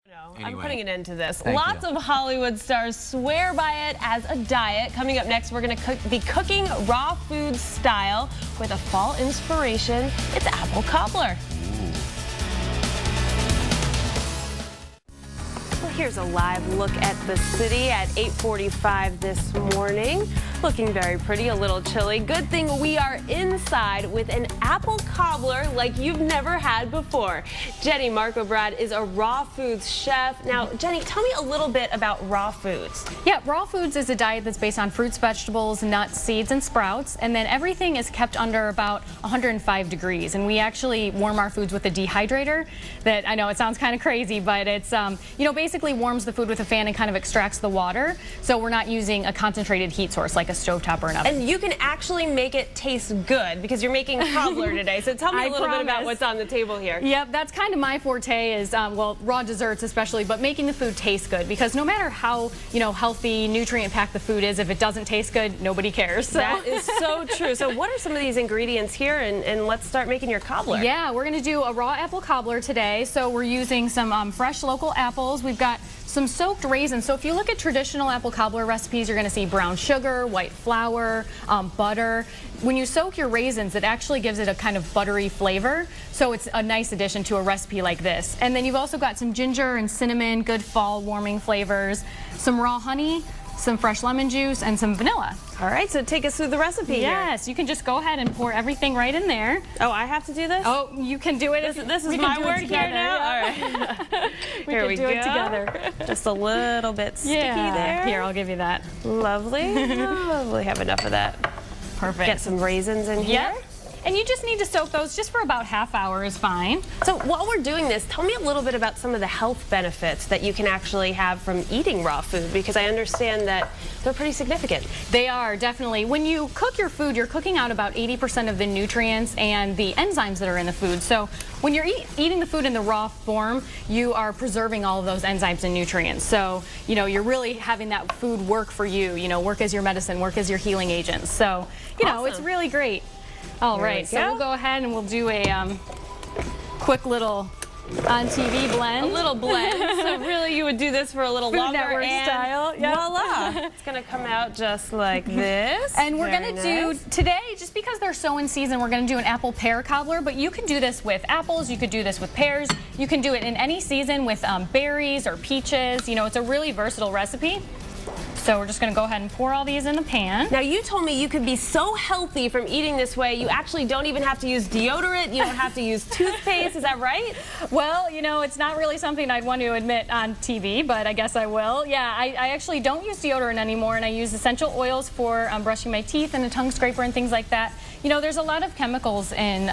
No, Anyway, I'm putting an end to this. Thank Lots you. of Hollywood stars swear by it as a diet. Coming up next, we're going to be cooking raw food style with a fall inspiration. It's apple cobbler. Well, here's a live look at the city at 8:45 this morning. Looking very pretty, a little chilly. Good thing we are inside with an apple cobbler like you've never had before. Jenny Mrkobrad is a raw foods chef. Now, Jenny, tell me a little bit about raw foods. Yeah, raw foods is a diet that's based on fruits, vegetables, nuts, seeds, and sprouts, and then everything is kept under about 105 degrees. And we actually warm our foods with a dehydrator. That I know it sounds kind of crazy, but it's basically warms the food with a fan and kind of extracts the water. So we're not using a concentrated heat source like a stovetop or an oven. And you can actually make it taste good because you're making cobbler today. So tell me a little bit about what's on the table here. Yep, that's kind of my forte is, well, raw desserts especially, but making the food taste good because no matter how, healthy, nutrient-packed the food is, if it doesn't taste good, nobody cares. So. That is so true. So what are some of these ingredients here? And let's start making your cobbler. Yeah, we're going to do a raw apple cobbler today. So we're using some fresh local apples. We've got some soaked raisins. So if you look at traditional apple cobbler recipes, you're going to see brown sugar, white flour, butter. When you soak your raisins, it actually gives it a kind of buttery flavor. So it's a nice addition to a recipe like this. And then you've also got some ginger and cinnamon, good fall warming flavors, some raw honey, some fresh lemon juice, and some vanilla. All right, so take us through the recipe Yes, you can just go ahead and pour everything right in there. Oh, I have to do this? Oh, you can do it. This is my work here now? All right. Here we do it together. Just a little bit sticky there. Here, I'll give you that. Lovely. Lovely. Have enough of that. Perfect. Get some raisins in here. Yep. And you just need to soak those just for about half hour is fine. So while we're doing this, tell me a little bit about some of the health benefits that you can actually have from eating raw food, because I understand that they're pretty significant. They are, definitely. When you cook your food, you're cooking out about 80% of the nutrients and the enzymes that are in the food. So when you're eating the food in the raw form, you are preserving all of those enzymes and nutrients. So, you're really having that food work for you, work as your medicine, work as your healing agents. So, Awesome. It's really great. All right, so we'll go ahead and we'll do a quick little on TV blend. A little blend. So really you would do this for a little Food longer Network and style. Yep. Voila. It's going to come out just like this. And we're Very going to do today, just because they're so in season, we're going to do an apple pear cobbler, but you can do this with apples, you could do this with pears, you can do it in any season with berries or peaches. It's a really versatile recipe. So we're just going to go ahead and pour all these in the pan. Now, you told me you could be so healthy from eating this way, you actually don't even have to use deodorant, you don't have to use toothpaste, is that right? Well, it's not really something I'd want to admit on TV, but I guess I will. Yeah, I actually don't use deodorant anymore, and I use essential oils for brushing my teeth and a tongue scraper and things like that. There's a lot of chemicals in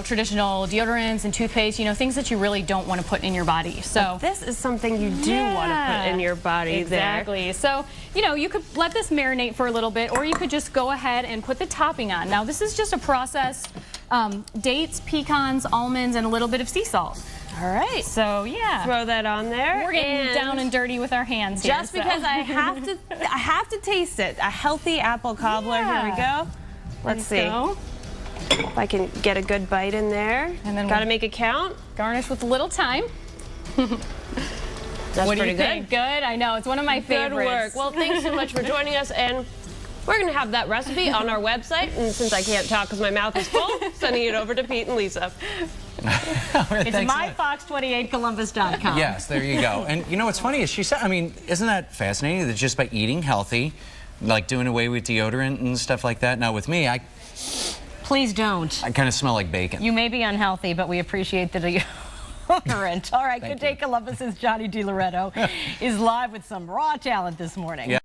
traditional deodorants and toothpaste, things that you really don't want to put in your body. So but this is something you do want to put in your body. Exactly. So, you could let this marinate for a little bit, or you could just go ahead and put the topping on. Now, this is just a processed dates, pecans, almonds, and a little bit of sea salt. All right. So, yeah. Throw that on there. We're getting down and dirty with our hands here. Just because I have to taste it. A healthy apple cobbler. Yeah. Here we go. Let's see. If I can get a good bite in there. And then got to make it count. Garnish with a little thyme. That's what do pretty you good. think? Good? I know. It's one of my favorites. Good work. Well, thanks so much for joining us. And we're going to have that recipe on our website. And since I can't talk because my mouth is full, sending it over to Pete and Lisa. It's myfox28columbus.com. Yes, there you go. And what's funny is she said, isn't that fascinating that just by eating healthy, like doing away with deodorant and stuff like that? Now with me, Please don't. I kind of smell like bacon. You may be unhealthy, but we appreciate the deodorant. All right, Good Day Columbus's Johnny DiLoretto is live with some raw talent this morning. Yeah.